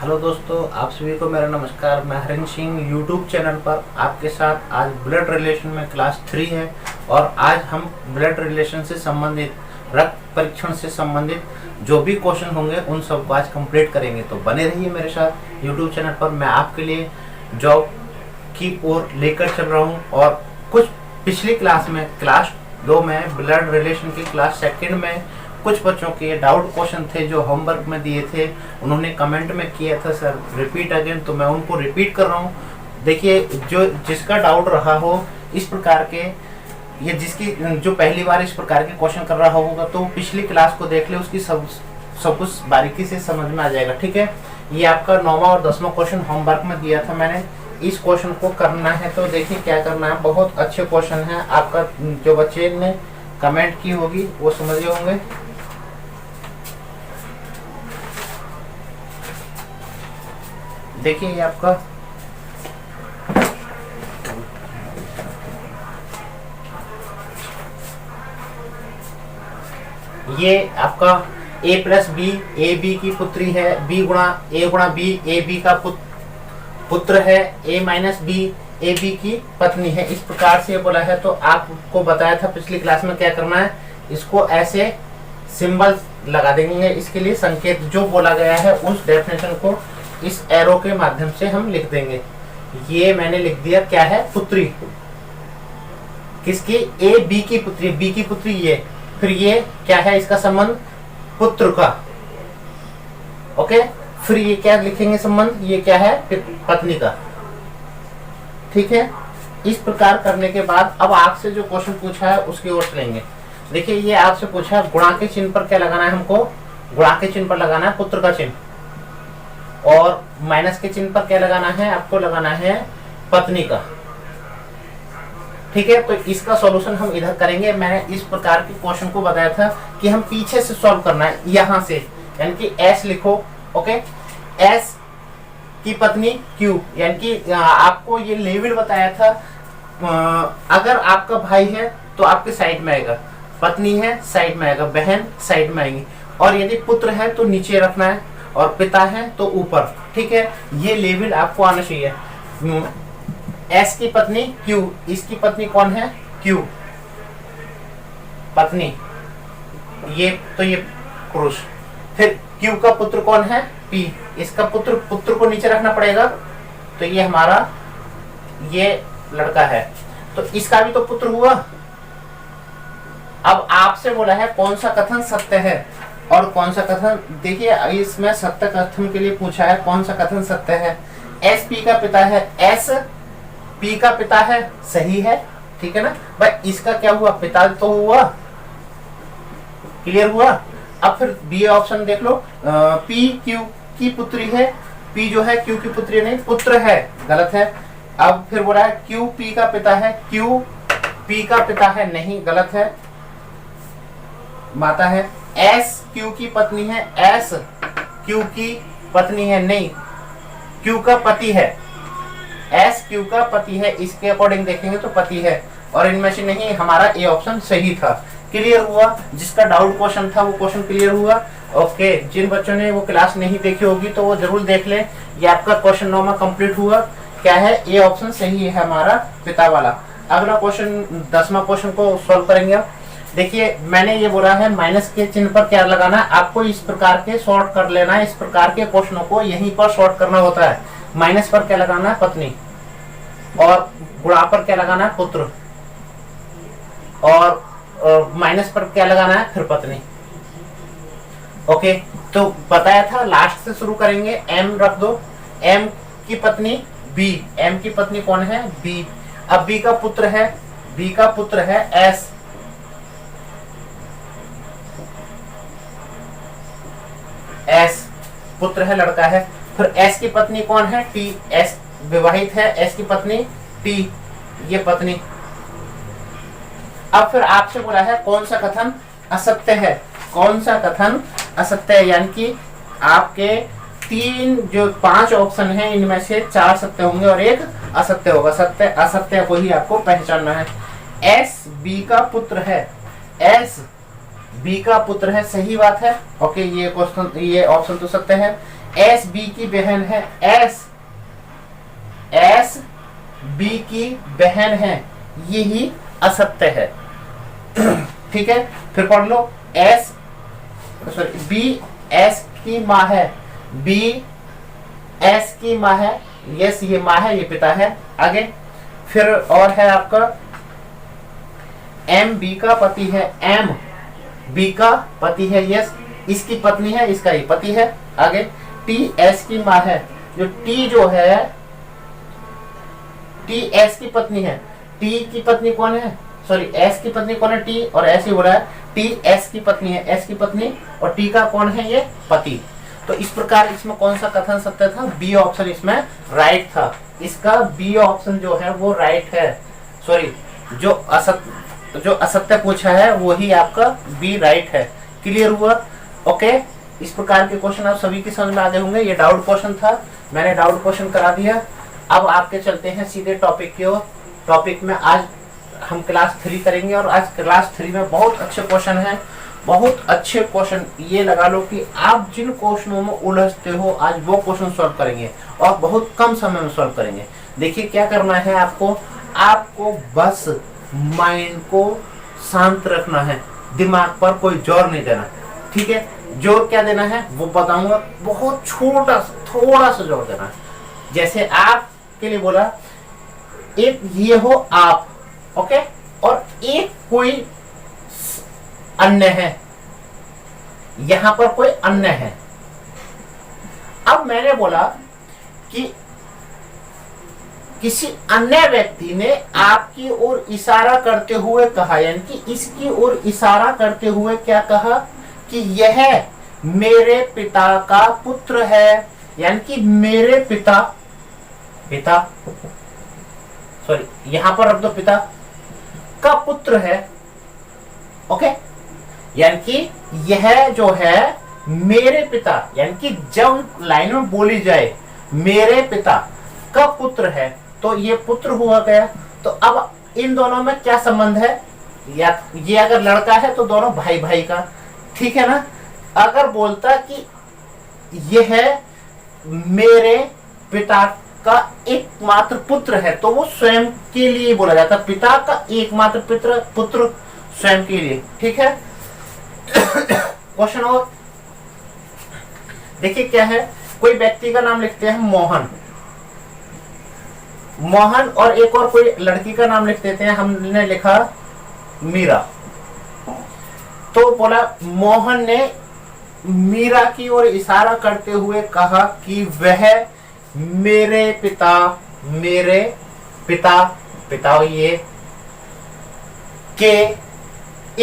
Hello दोस्तों, आप सभी को मेरा नमस्कार। मैं हरिंद्र सिंह यूट्यूब चैनल पर आपके साथ आज ब्लड रिलेशन में क्लास 3 है और आज हम ब्लड रिलेशन से संबंधित रक्त परीक्षण से संबंधित जो भी क्वेश्चन होंगे उन सबको आज कंप्लीट करेंगे। तो बने रहिए मेरे साथ यूट्यूब चैनल पर। मैं आपके लिए जॉब की ओर लेकर चल रहा हूँ और कुछ पिछली क्लास में क्लास 2 में ब्लड रिलेशन की क्लास सेकंड में कुछ बच्चों के डाउट क्वेश्चन थे जो होमवर्क में दिए थे, उन्होंने कमेंट में किया था सर रिपीट अगेन, तो मैं उनको रिपीट कर रहा हूँ। देखिए, जो जिसका डाउट रहा हो इस प्रकार के या जिसकी जो पहली बार इस प्रकार के क्वेश्चन कर रहा होगा तो पिछली क्लास को देख ले, उसकी सब कुछ बारीकी से समझ में आ जाएगा। ठीक है, ये आपका 9वां और 10वां क्वेश्चन होमवर्क में दिया था मैंने। इस क्वेश्चन को करना है तो देखिए क्या करना है। बहुत अच्छे क्वेश्चन है, आपका जो बच्चे ने कमेंट की होगी वो समझे होंगे। देखिए ये आपका ये आपका a plus B, A B की पुत्री है, b गुणा बी, ए बी का पुत्र है, a minus B A B की पत्नी है। इस प्रकार से बोला है तो आपको बताया था पिछली क्लास में क्या करना है। इसको ऐसे सिंबल लगा देंगे, इसके लिए संकेत जो बोला गया है उस डेफिनेशन को इस एरो के माध्यम से हम लिख देंगे। ये मैंने लिख दिया, क्या है, पुत्री। किसकी? ए बी की पुत्री, बी की पुत्री ये। फिर ये क्या है, इसका संबंध पुत्र का। ओके, फिर ये क्या लिखेंगे संबंध, ये क्या है, पत्नी का। ठीक है, इस प्रकार करने के बाद अब आपसे जो क्वेश्चन पूछा है उसकी ओर चलेंगे। देखिए, ये आपसे पूछा है गुणा के चिन्ह पर क्या लगाना है हमको। गुणा के चिन्ह पर लगाना है पुत्र का चिन्ह, और माइनस के चिन्ह पर क्या लगाना है, आपको लगाना है पत्नी का। ठीक है, तो इसका सॉल्यूशन हम इधर करेंगे। मैंने इस प्रकार के क्वेश्चन को बताया था कि हम पीछे से सॉल्व करना है, यहां से, यानी कि एस लिखो। ओके, एस की पत्नी क्यू, यानी कि आपको ये लेवल बताया था। अगर आपका भाई है तो आपके साइड में आएगा, पत्नी है साइड में आएगा, बहन साइड में आएंगी, और यदि पुत्र है तो नीचे रखना है और पिता है तो ऊपर। ठीक है, ये लेवल आपको आना चाहिए। एस की पत्नी क्यू, इसकी पत्नी कौन है, क्यू पत्नी, ये तो ये पुरुष। फिर क्यू का पुत्र कौन है, पी, इसका पुत्र को नीचे रखना पड़ेगा, तो ये हमारा ये लड़का है, तो इसका भी तो पुत्र हुआ। अब आपसे बोला है कौन सा कथन सत्य है और कौन सा कथन, देखिए इसमें सत्य कथन के लिए पूछा है, कौन सा कथन सत्य है। एस पी का पिता है, एस पी का पिता है, सही है। ठीक है ना भाई, इसका क्या हुआ, पिता तो हुआ, क्लियर हुआ। अब फिर बी ऑप्शन देख लो, पी क्यू की पुत्री है, पी जो है क्यू की पुत्री नहीं, पुत्र है, गलत है। अब फिर बोला है क्यू पी का पिता है, क्यू पी का पिता है, नहीं, गलत है, माता है। एस क्यू की पत्नी है, एस क्यू की पत्नी है, नहीं, क्यू का पति है, एस क्यू का पति है, इसके अकॉर्डिंग देखेंगे तो पति है, और इनमें से नहीं, हमारा ए ऑप्शन सही था। क्लियर हुआ, जिसका डाउट क्वेश्चन था वो क्वेश्चन क्लियर हुआ। ओके, जिन बच्चों ने वो क्लास नहीं देखी होगी तो वो जरूर देख लें। ये आपका क्वेश्चन 9 कंप्लीट हुआ, क्या है, ए ऑप्शन सही है हमारा, पिता वाला। अगला क्वेश्चन 10वां क्वेश्चन को सॉल्व करेंगे। देखिए, मैंने ये बोला है माइनस के चिन्ह पर क्या लगाना है, आपको इस प्रकार के सॉर्ट कर लेना है। इस प्रकार के क्वेश्चनों को यहीं पर सॉर्ट करना होता है। माइनस पर क्या लगाना है, पत्नी, और गुणा पर क्या लगाना है, पुत्र, और माइनस पर क्या लगाना है, फिर पत्नी। ओके, तो बताया था लास्ट से शुरू करेंगे। एम रख दो, एम की पत्नी बी, एम की पत्नी कौन है, बी। अब बी का पुत्र है, बी का पुत्र है एस, एस पुत्र है, लड़का है। फिर एस की पत्नी कौन है, टी, एस विवाहित है, एस की पत्नी टी, ये पत्नी। अब फिर आपसे बोला है कौन सा कथन असत्य है, कौन सा कथन असत्य है, यानी कि आपके 5 ऑप्शन है, इनमें से 4 सत्य होंगे और 1 असत्य होगा। सत्य असत्य को ही आपको पहचानना है। एस बी का पुत्र है, एस बी का पुत्र है, सही बात है। ओके, ये क्वेश्चन, ये ऑप्शन तो सत्य है। एस बी की बहन है, एस बी की बहन है, यही असत्य है। ठीक है, फिर पढ़ लो, बी एस की माँ है, बी एस की माँ है, यस ये माँ है, ये पिता है। आगे फिर और है आपका एम बी का पति है, एम बी का पति है, यस इसकी पत्नी है, इसका ही पति है। आगे टी एस की माँ है, जो टी जो है टी एस की पत्नी है, टी की पत्नी कौन है, सॉरी एस की पत्नी कौन है, टी, और एस ही बोला है, टी एस की पत्नी है, एस की पत्नी, और टी का कौन है, ये पति। तो इस प्रकार इसमें कौन सा कथन सत्य था, बी ऑप्शन इसमें राइट था। इसका बी ऑप्शन जो है वो राइट है, सॉरी जो असत्य पूछा है वही आपका बी राइट है। क्लियर हुआ? ओके, इस प्रकार के क्वेश्चन आप सभी की समझ में आ गए होंगे। ये डाउट क्वेश्चन था, मैंने डाउट क्वेश्चन करा दिया। अब आपके चलते हैं सीधे टॉपिक की ओर। टॉपिक में आज हम क्लास 3 करेंगे, और आज क्लास 3 में बहुत अच्छे क्वेश्चन हैं, बहुत अच्छे क्वेश्चन। ये लगा लो कि आप जिन क्वेश्चनों में उलझते हो आज वो क्वेश्चन सॉल्व करेंगे, और बहुत कम समय में सॉल्व करेंगे। देखिए क्या करना है आपको बस माइंड को शांत रखना है, दिमाग पर कोई जोर नहीं देना। ठीक है, जोर क्या देना है वो बताऊंगा, बहुत छोटा थोड़ा सा जोर देना है। जैसे आपके लिए बोला, एक ये हो आप, ओके, और एक कोई अन्य है, यहां पर कोई अन्य है। अब मैंने बोला कि किसी अन्य व्यक्ति ने आपकी ओर इशारा करते हुए कहा, यानी कि इसकी ओर इशारा करते हुए क्या कहा कि यह मेरे पिता का पुत्र है, यानी कि मेरे पिता सॉरी यहां पर रख दो, पिता का पुत्र है। ओके, यानी कि यह जो है मेरे पिता, यानी कि जब लाइन में बोली जाए मेरे पिता का पुत्र है तो ये पुत्र हुआ गया। तो अब इन दोनों में क्या संबंध है, या ये अगर लड़का है तो दोनों भाई भाई का, ठीक है ना। अगर बोलता कि यह मेरे पिता का एकमात्र पुत्र है तो वो स्वयं के लिए बोला जाता, पिता का एकमात्र पुत्र स्वयं के लिए। ठीक है, क्वेश्चन और देखिए क्या है, कोई व्यक्ति का नाम लिखते हैं मोहन, और एक और कोई लड़की का नाम लिख देते हैं, हमने लिखा मीरा। तो बोला मोहन ने मीरा की ओर इशारा करते हुए कहा कि वह मेरे पिता ये के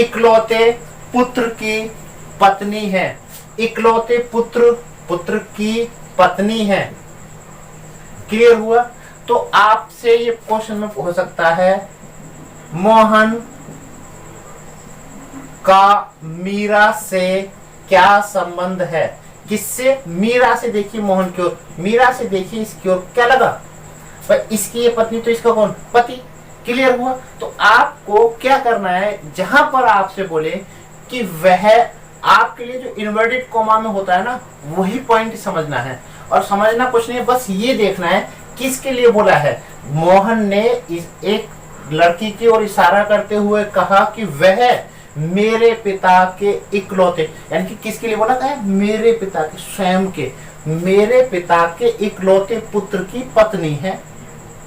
इकलौते पुत्र की पत्नी है, इकलौते पुत्र की पत्नी है। क्लियर हुआ? तो आपसे ये क्वेश्चन में हो सकता है, मोहन का मीरा से क्या संबंध है, किससे, मीरा से। देखिए मोहन की ओर, मीरा से देखिए इसकी ओर, क्या लगा भाई, इसकी ये पत्नी तो इसका कौन, पति। क्लियर हुआ? तो आपको क्या करना है, जहां पर आपसे बोले कि वह, आपके लिए जो इन्वर्टेड कॉमा में होता है ना, वही पॉइंट समझना है, और समझना कुछ नहीं है, बस ये देखना है किसके लिए बोला है। मोहन ने एक लड़की की ओर इशारा करते हुए कहा कि वह मेरे पिता के इकलौते, यानी कि किसके लिए बोला था, मेरे पिता के, स्वयं के, मेरे पिता के इकलौते पुत्र की पत्नी है।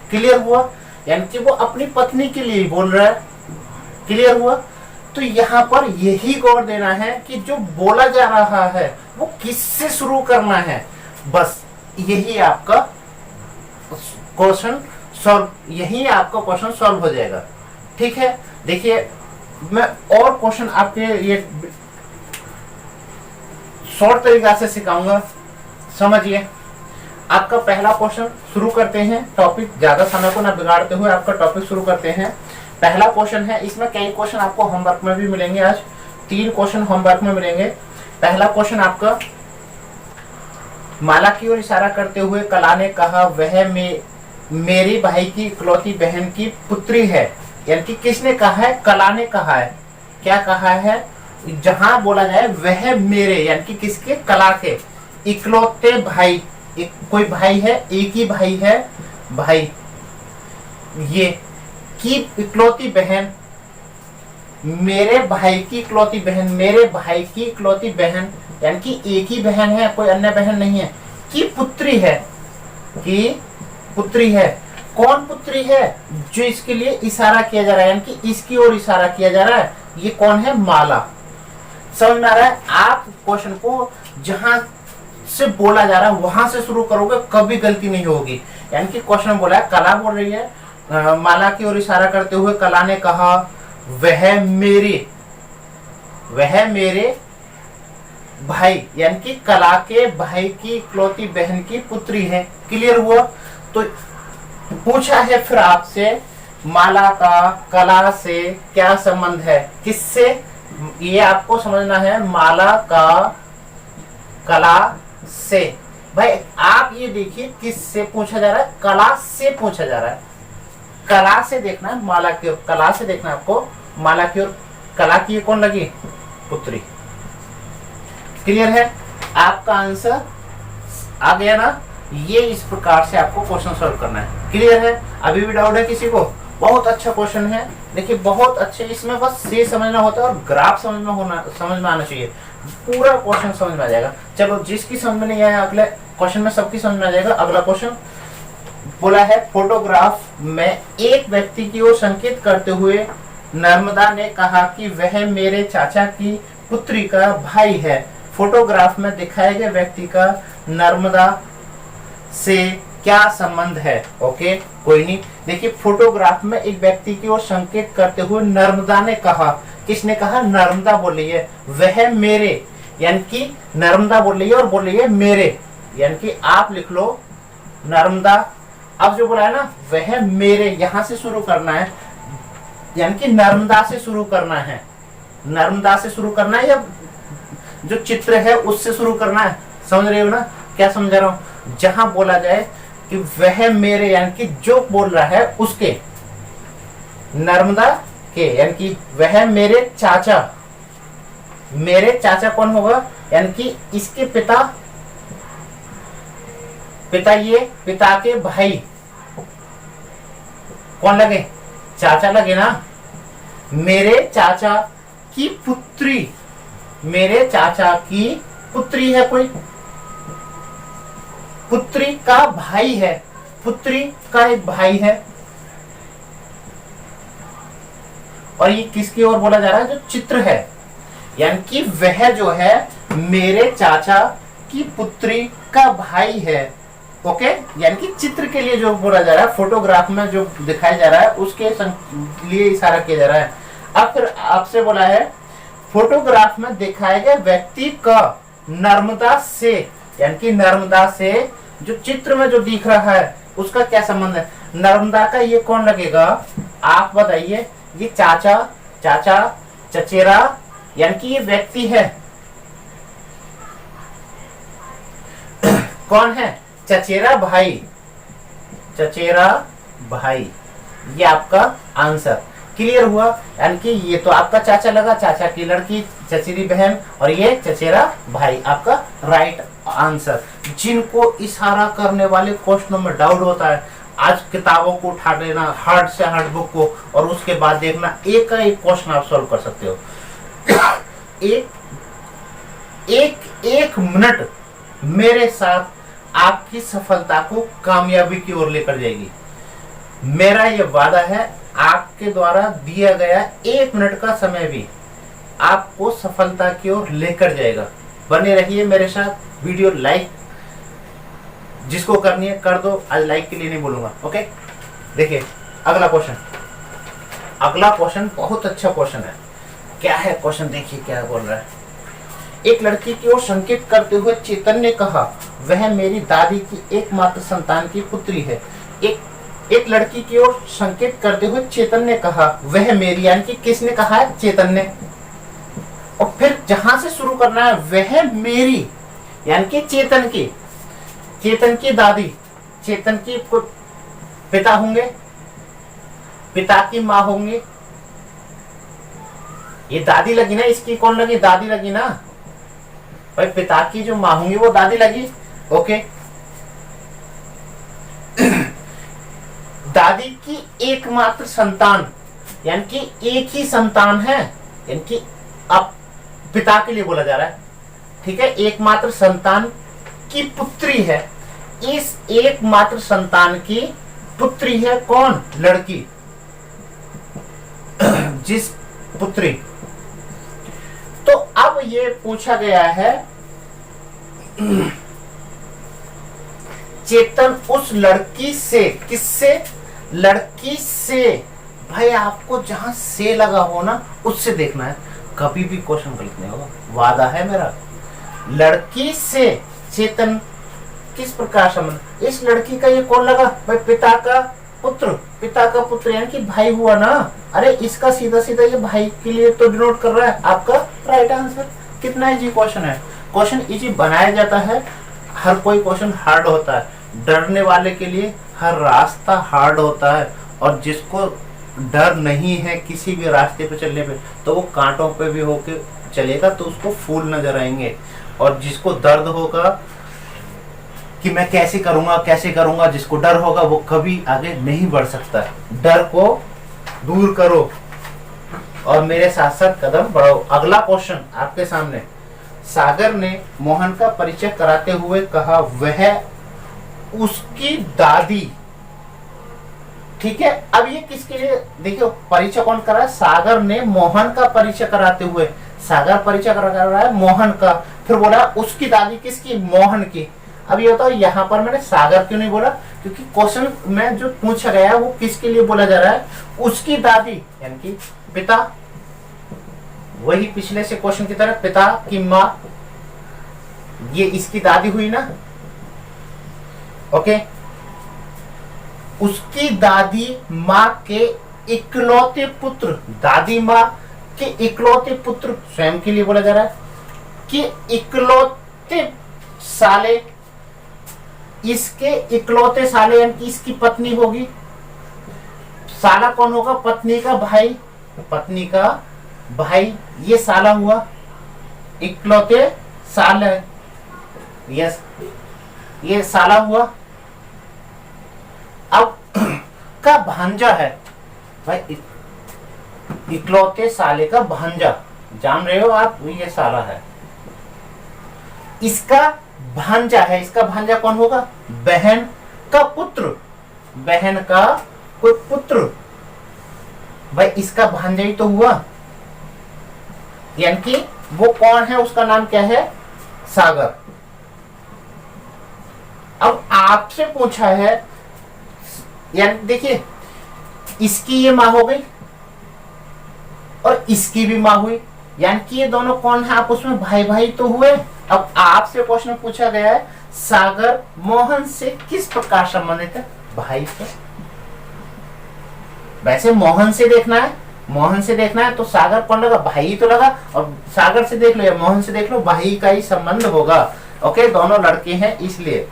क्लियर हुआ? यानी कि वो अपनी पत्नी के लिए बोल रहा है। क्लियर हुआ? तो यहाँ पर यही गौर देना है कि जो बोला जा रहा है वो किससे शुरू करना है, बस यही आपका क्वेश्चन सॉल्व, यही आपका क्वेश्चन सॉल्व हो जाएगा। ठीक है, देखिए मैं और क्वेश्चन आपके ये शॉर्ट तरीका से सिखाऊंगा, समझिए। आपका पहला क्वेश्चन शुरू करते हैं, टॉपिक ज्यादा समय को ना बिगाड़ते हुए आपका टॉपिक शुरू करते हैं। पहला क्वेश्चन है, इसमें कई क्वेश्चन आपको होमवर्क में भी मिलेंगे, आज 3 क्वेश्चन होमवर्क में मिलेंगे। पहला क्वेश्चन आपका, माला की ओर इशारा करते हुए कला ने कहा वह मेरी भाई की इकलौती बहन की पुत्री है, यानी कि किसने कहा है, कला ने कहा है। क्या कहा है, जहां बोला जाए वह मेरे, यानी कि किसके, कला के, इकलौते भाई, कोई भाई है, एक ही भाई है, भाई ये की इकलौती बहन, मेरे भाई की इकलौती बहन, मेरे भाई की इकलौती बहन, यानी कि एक ही बहन है, कोई अन्य बहन नहीं है, की पुत्री है, की पुत्री है। कौन पुत्री है? जो इसके लिए इशारा किया जा रहा है, यानी कि इसकी ओर इशारा किया जा रहा है, ये कौन है? माला। समझ में आ रहा है? आप क्वेश्चन को जहां से बोला जा रहा है वहां से शुरू करोगे, कभी गलती नहीं होगी। यानी कि क्वेश्चन बोला है, कला बोल रही है, माला की ओर इशारा करते हुए कला ने कहा वह मेरे भाई, यानी कि कला के भाई की इकलौती बहन की पुत्री है। क्लियर हुआ? तो पूछा है फिर आपसे, माला का कला से क्या संबंध है? किससे? ये आपको समझना है, माला का कला से। भाई आप ये देखिए, किससे पूछा जा रहा है? कला से पूछा जा रहा है। कला से देखना है, माला की ओर, कला से देखना है आपको, माला की ओर। कला की कौन लगी? पुत्री। क्लियर है? आपका आंसर आ गया ना? ये इस प्रकार से आपको क्वेश्चन सॉल्व करना है। क्लियर है? अभी भी डाउट है किसी को? बहुत अच्छा क्वेश्चन है, देखिए बहुत अच्छे। इसमें बस से समझना होता है और ग्राफ समझ में आना चाहिए, पूरा क्वेश्चन समझ में आ जाएगा। चलो, जिसकी समझ में नहीं आया अगले क्वेश्चन में सबकी समझ में आ जाएगा। अगला क्वेश्चन बोला है, फोटोग्राफ में एक व्यक्ति की ओर संकेत करते हुए नर्मदा ने कहा कि वह मेरे चाचा की पुत्री का भाई है। फोटोग्राफ में दिखाए गए व्यक्ति का नर्मदा से क्या संबंध है? ओके, कोई नहीं। देखिए, फोटोग्राफ में एक व्यक्ति की ओर संकेत करते हुए नर्मदा ने कहा, किसने कहा? नर्मदा बोल रही है, वह मेरे, यानी कि नर्मदा बोल रही है और बोल रही है मेरे, यानी कि आप लिख लो नर्मदा। अब जो बोला है ना, वह मेरे, यहां से शुरू करना है, यानी कि नर्मदा से शुरू करना है, नर्मदा से शुरू करना है, या जो चित्र है उससे शुरू करना है। समझ रहे हो ना क्या समझा रहा हूं? जहां बोला जाए कि वह मेरे, यानी कि जो बोल रहा है उसके, नर्मदा के, यानी कि वह मेरे चाचा, मेरे चाचा कौन होगा? यानी कि इसके पिता, ये पिता के भाई कौन लगे? चाचा लगे ना। मेरे चाचा की पुत्री, मेरे चाचा की पुत्री है, कोई पुत्री का भाई है, पुत्री का एक भाई है। और ये किसकी ओर बोला जा रहा है? जो चित्र है, यानी कि वह जो है मेरे चाचा की पुत्री का भाई है। ओके, यानी कि चित्र के लिए जो बोला जा रहा है, फोटोग्राफ में जो दिखाया जा रहा है उसके लिए इशारा किया जा रहा है। अब फिर आपसे बोला है, फोटोग्राफ में दिखाए गए व्यक्ति का नर्मदा से, यानी कि नर्मदा से जो चित्र में जो दिख रहा है उसका क्या संबंध है? नर्मदा का ये कौन लगेगा? आप बताइए। ये चाचा, चचेरा, यानी कि ये व्यक्ति है, कौन है? चचेरा भाई, चचेरा भाई, ये आपका आंसर। क्लियर हुआ? यानी कि ये तो आपका चाचा लगा, चाचा की लड़की, चचेरी बहन, और ये चचेरा भाई, आपका राइट आंसर। जिनको इशारा करने वाले क्वेश्चनों में डाउट होता है, आज किताबों को उठा लेना, हार्ड से हार्ड बुक को, और उसके बाद देखना एक का एक क्वेश्चन आप सॉल्व कर सकते हो। एक मिनट मेरे साथ आपकी सफलता को कामयाबी की ओर लेकर जाएगी। मेरा ये वादा है, आपके द्वारा दिया गया 1 मिनट का समय भी आपको सफलता की ओर लेकर जाएगा। बने रहिए मेरे साथ। वीडियो लाइक जिसको करनी है कर दो, आज लाइक के लिए नहीं बोलूंगा। ओके, देखिए अगला क्वेश्चन। अगला क्वेश्चन बहुत अच्छा क्वेश्चन है। क्या है क्वेश्चन? देखिए क्या बोल रहा है। एक लड़की की ओर संकेत करते हुए चेतन ने कहा, वह मेरी दादी की एकमात्र संतान की पुत्री है। एक लड़की की ओर संकेत करते हुए चेतन ने कहा, वह मेरी, यानी कि किसने कहा है? चेतन ने। और फिर जहां से शुरू करना है, वह मेरी, यानी कि चेतन की दादी, चेतन की पिता होंगे, पिता की माँ होंगे। ये दादी लगी ना, इसकी कौन लगी? दादी लगी ना। भाई पिता की जो माँ होंगी वो दादी लगी। ओके, दादी की एकमात्र संतान, यानी कि एक ही संतान है, यानी कि अब पिता के लिए बोला जा रहा है, ठीक है। एकमात्र संतान की पुत्री है, इस एकमात्र संतान की पुत्री है कौन? लड़की, जिस पुत्री। तो अब ये पूछा गया है चेतन उस लड़की से, किससे? लड़की से। भाई आपको जहां से लगा हो ना उससे देखना है, कभी भी क्वेश्चन गलत नहीं होगा, वादा है मेरा। लड़की से चेतन किस प्रकार संबंध? इस लड़की का ये कौन लगा? भाई पिता का पुत्र, पिता का पुत्र यानी कि भाई हुआ ना। अरे इसका सीधा सीधा ये भाई के लिए तो डिनोट कर रहा है। आपका राइट आंसर। कितना इजी क्वेश्चन है। क्वेश्चन इजी बनाया जाता है, हर कोई क्वेश्चन हार्ड होता है। डरने वाले के लिए हर रास्ता हार्ड होता है, और जिसको डर नहीं है किसी भी रास्ते पे चलने पे, तो वो कांटों पे भी होके चलेगा तो उसको फूल नजर आएंगे। और जिसको दर्द होगा कि मैं कैसे करूंगा, जिसको डर होगा वो कभी आगे नहीं बढ़ सकता। डर को दूर करो और मेरे साथ साथ कदम बढ़ाओ। अगला क्वेश्चन आपके सामने। सागर ने मोहन का परिचय कराते हुए कहा वह उसकी दादी, ठीक है। अब ये किसके लिए? देखिए परिचय कौन करा है? सागर ने मोहन का परिचय कराते हुए, सागर परिचय करा रहा है मोहन का, फिर बोला उसकी दादी, किसकी? मोहन की। अब ये बताओ यहाँ पर मैंने सागर क्यों नहीं बोला? क्योंकि क्वेश्चन में जो पूछा गया है वो किसके लिए बोला जा रहा है? उसकी दादी यानी कि पिता, वही पिछले से क्वेश्चन की तरह, पिता की माँ, ये इसकी दादी हुई ना। ओके, उसकी दादी माँ के इकलौते पुत्र, दादी माँ के इकलौते पुत्र स्वयं के लिए बोला जा रहा है कि इकलौते साले, इसके इकलौते साले यानी कि इसकी पत्नी होगी। साला कौन होगा? पत्नी का भाई, पत्नी का भाई, ये साला हुआ, इकलौते साल है, यस ये साला हुआ। अब का भांजा है भाई, इकलौते साले का भांजा, जान रहे हो आप, ये साला है, इसका भांजा है। इसका भांजा कौन होगा? बहन का पुत्र, बहन का कोई पुत्र, भाई इसका भांजा ही तो हुआ। यानी कि वो कौन है? उसका नाम क्या है? सागर। अब आपसे पूछा है, यानी देखिए इसकी ये मां हो गई और इसकी भी मां हुई, यानी कि ये दोनों कौन है? आप उसमें भाई भाई तो हुए। अब आपसे क्वेश्चन पूछा गया है सागर मोहन से किस प्रकार संबंधित है? भाई से। वैसे मोहन से देखना है, मोहन से देखना है तो सागर कौन लगा? भाई तो लगा। और सागर से देख लो या मोहन से देख लो, भाई का ही संबंध होगा। ओके, दोनों लड़के हैं इसलिए।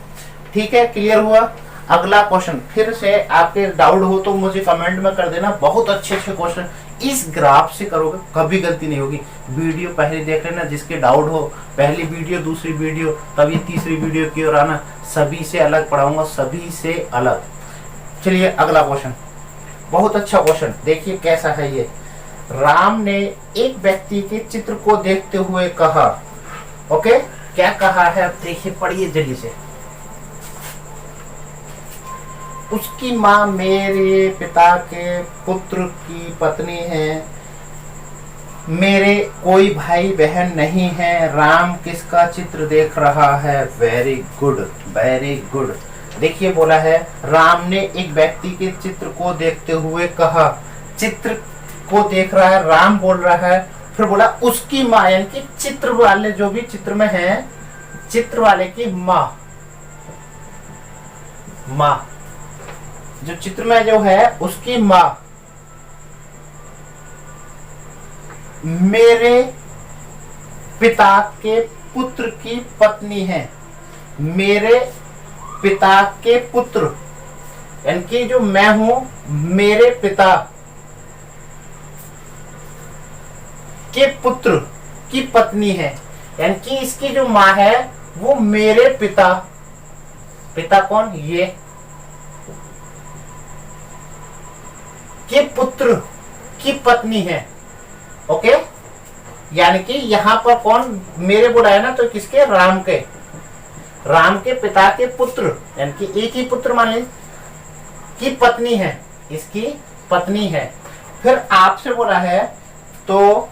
ठीक है, क्लियर हुआ। अगला क्वेश्चन, फिर से आपके डाउट हो तो मुझे कमेंट में कर देना। बहुत अच्छे अच्छे क्वेश्चन इस ग्राफ से करोगे कभी गलती नहीं होगी। वीडियो पहले देख लेना, जिसके डाउट हो, पहली वीडियो दूसरी वीडियो तब ये तीसरी वीडियो की ओर आना। सभी से अलग पढ़ाऊंगा, सभी से अलग। चलिए अगला क्वेश्चन, बहुत अच्छा क्वेश्चन, देखिए कैसा है ये। राम ने एक व्यक्ति के चित्र को देखते हुए कहा, ओके क्या कहा है? अब देखिए, पढ़िए जल्दी से। उसकी माँ मेरे पिता के पुत्र की पत्नी है, मेरे कोई भाई बहन नहीं है। राम किसका चित्र देख रहा है? Very good, very good. देखिए बोला है राम ने एक व्यक्ति के चित्र को देखते हुए कहा, चित्र को देख रहा है, राम बोल रहा है, फिर बोला उसकी माँ, यानी कि चित्र वाले जो भी चित्र में है, चित्र वाले की माँ, माँ जो चित्र में जो है उसकी माँ मेरे पिता के पुत्र की पत्नी है। मेरे पिता के पुत्र यानी कि जो मैं हूं, मेरे पिता के पुत्र की पत्नी है। यानी कि इसकी जो माँ है वो मेरे पिता, पिता कौन, ये, के पुत्र की पत्नी है। ओके, यानी कि यहां पर कौन मेरे बोला है ना, तो किसके, राम के पिता के पुत्र, यानी कि एक ही पुत्र मान लीजिए, की पत्नी है, इसकी पत्नी है। फिर आपसे बोला है, तो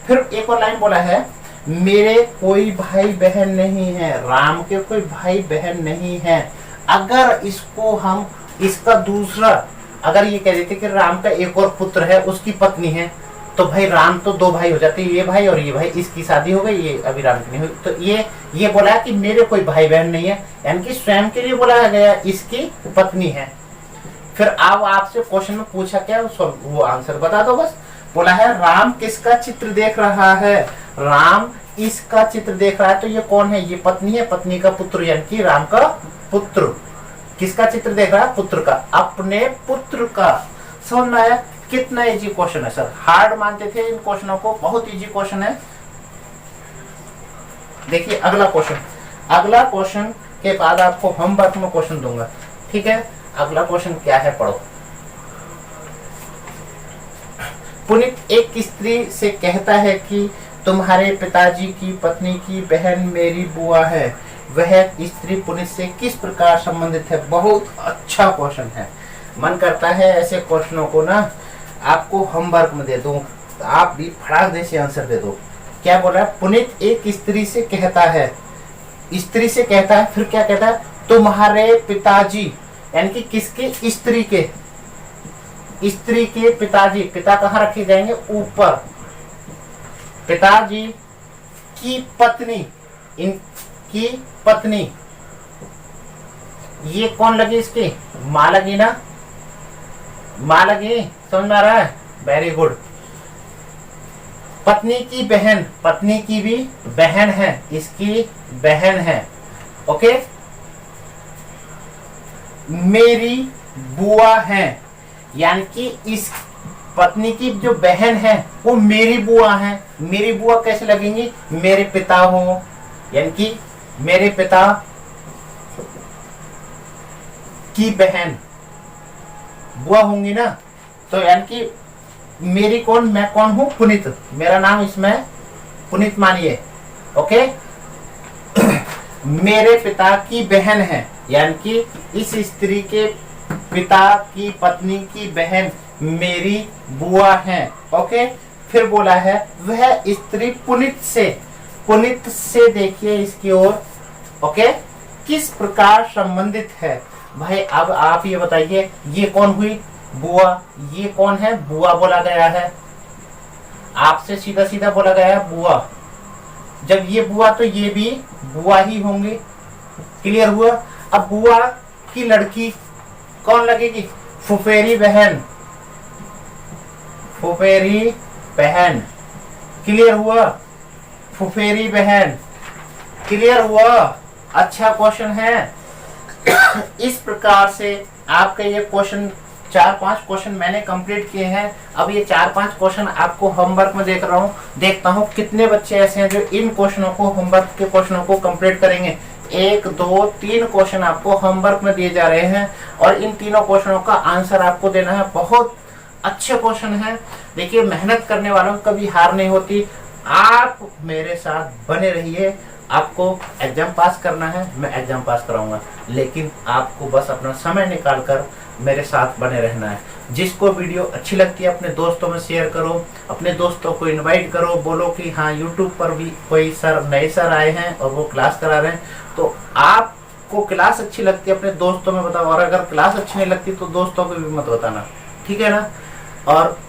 फिर एक और लाइन बोला है, मेरे कोई भाई बहन नहीं है, राम के कोई भाई बहन नहीं है। अगर इसको हम इसका दूसरा, अगर ये कह देते कि राम का एक और पुत्र है, उसकी पत्नी है, तो भाई राम तो दो भाई हो जाते, ये भाई और ये भाई, इसकी शादी हो गई, ये अभी राम की नहीं हुई। तो ये बोला कि मेरे कोई भाई बहन नहीं है, यानी कि स्वयं के लिए बोला गया, इसकी पत्नी है। फिर अब आपसे क्वेश्चन में पूछा क्या, वो आंसर बता दो बस। बोला है राम किसका चित्र देख रहा है, राम इसका चित्र देख रहा है, तो ये कौन है, ये पत्नी है, पत्नी का पुत्र, यानी कि राम का पुत्र। किसका चित्र देख रहा है, पुत्र का, अपने पुत्र का। समझ में आया? कितना इजी क्वेश्चन है सर, हार्ड मानते थे इन क्वेश्चनों को, बहुत इजी क्वेश्चन है। देखिए अगला क्वेश्चन के बाद आपको होमवर्क में क्वेश्चन दूंगा, ठीक है। अगला क्वेश्चन क्या है, पढ़ो। पुनीत एक स्त्री से कहता है कि तुम्हारे पिताजी की पत्नी की बहन मेरी बुआ है, वह स्त्री पुनीत से किस प्रकार संबंधित है। बहुत अच्छा क्वेश्चन है, मन करता है ऐसे क्वेश्चनों को ना आपको होमवर्क में दे दूं, तो आप भी फटाक दे से आंसर दे दो। क्या बोल रहा है, पुनीत एक स्त्री से कहता है, स्त्री से कहता है, फिर क्या कहता है, तुम्हारे पिताजी, यानी कि किसके, स्त्री के पिताजी, पिता कहाँ रखे जाएंगे, ऊपर, पिताजी की पत्नी, इनकी पत्नी, ये कौन लगी, इसकी माँ लगी ना, माँ लगी, समझ में आ रहा है, वेरी गुड। पत्नी की बहन, पत्नी की भी बहन है, इसकी बहन है। ओके, मेरी बुआ है, यानी कि इस पत्नी की जो बहन है वो मेरी बुआ है। मेरी बुआ कैसे लगेंगी, मेरे पिता हो, यानी कि मेरे पिता की बहन बुआ होंगी ना, तो यानी कि मेरी कौन, मैं कौन हूं, पुनीत, मेरा नाम इसमें पुनीत मानिए। ओके, मेरे पिता की बहन है, यानी कि इस स्त्री के पिता की पत्नी की बहन मेरी बुआ है। ओके, फिर बोला है वह स्त्री पुनीत से देखिए इसकी ओर, ओके, किस प्रकार संबंधित है। भाई अब आप ये बताइए, ये कौन हुई, बुआ, ये कौन है, बुआ बोला गया है, आपसे सीधा सीधा बोला गया है बुआ। जब ये बुआ तो ये भी बुआ ही होंगे, क्लियर हुआ। अब बुआ की लड़की कौन लगेगी, फुफेरी बहन, फुफेरी बहन, क्लियर हुआ, फुफेरी बहन, क्लियर हुआ। अच्छा क्वेश्चन है। इस प्रकार से आपके ये क्वेश्चन 4-5 क्वेश्चन मैंने कंप्लीट किए हैं। अब ये 4-5 क्वेश्चन आपको होमवर्क में देख रहा हूँ, देखता हूँ कितने बच्चे ऐसे हैं जो इन क्वेश्चनों को, होमवर्क के क्वेश्चनों को कंप्लीट करेंगे। 1 2 3 क्वेश्चन आपको होमवर्क में दिए जा रहे हैं और इन तीनों क्वेश्चनों का आंसर आपको देना है। बहुत अच्छे क्वेश्चन है। देखिए, मेहनत करने वालों को कभी हार नहीं होती। आप मेरे साथ बने रहिए। आपको एग्जाम पास करना है, मैं एग्जाम पास कराऊंगा, लेकिन आपको बस अपना समय निकालकर मेरे साथ बने रहना है। जिसको वीडियो अच्छी लगती है अपने दोस्तों में शेयर करो, अपने दोस्तों को इनवाइट करो, बोलो कि हाँ यूट्यूब पर भी कोई सर, नए सर आए हैं और वो क्लास करा रहे हैं। तो आपको क्लास अच्छी लगती है अपने दोस्तों में बताओ, और अगर क्लास अच्छी नहीं लगती तो दोस्तों को भी मत बताना, ठीक है ना। और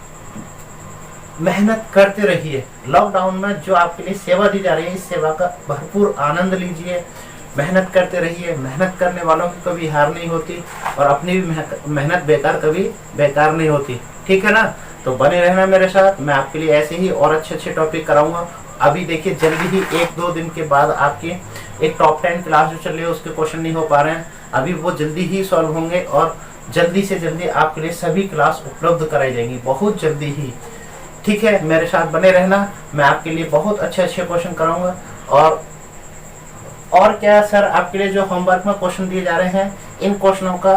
मेहनत करते रहिए। लॉकडाउन में जो आपके लिए सेवा दी जा रही है, इस सेवा का भरपूर आनंद लीजिए। मेहनत करते रहिए। मेहनत करने वालों की कभी हार नहीं होती और अपनी भी मेहनत बेकार कभी बेकार नहीं होती, ठीक है ना। तो बने रहना मेरे साथ, मैं आपके लिए ऐसे ही और अच्छे अच्छे टॉपिक कराऊंगा। अभी देखिए, जल्दी ही 1-2 दिन के बाद आपकी एक टॉप 10 क्लास जो चल रही है उसके क्वेश्चन नहीं हो पा रहे हैं, अभी वो जल्दी ही सॉल्व होंगे और जल्दी से जल्दी आपके लिए सभी क्लास उपलब्ध कराई जाएंगी, बहुत जल्दी ही। ठीक है, मेरे साथ बने रहना, मैं आपके लिए बहुत अच्छे अच्छे क्वेश्चन कराऊंगा। और क्या सर, आपके लिए जो होमवर्क में क्वेश्चन दिए जा रहे हैं, इन क्वेश्चनों का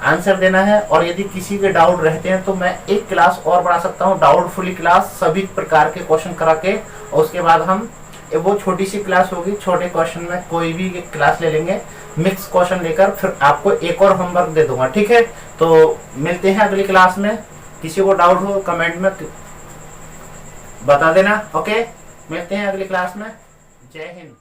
आंसर देना है। और यदि किसी के डाउट रहते हैं तो मैं एक क्लास और बढ़ा सकता हूँ, डाउटफुली क्लास, सभी प्रकार के क्वेश्चन करा के, और उसके बाद हम वो छोटी सी क्लास होगी, छोटे क्वेश्चन में कोई भी एक क्लास ले लेंगे, मिक्स क्वेश्चन लेकर फिर आपको एक और होमवर्क दे दूंगा। ठीक है, तो मिलते हैं अगली क्लास में। किसी को डाउट हो कमेंट में बता देना। ओके, मिलते हैं अगली क्लास में। जय हिंद।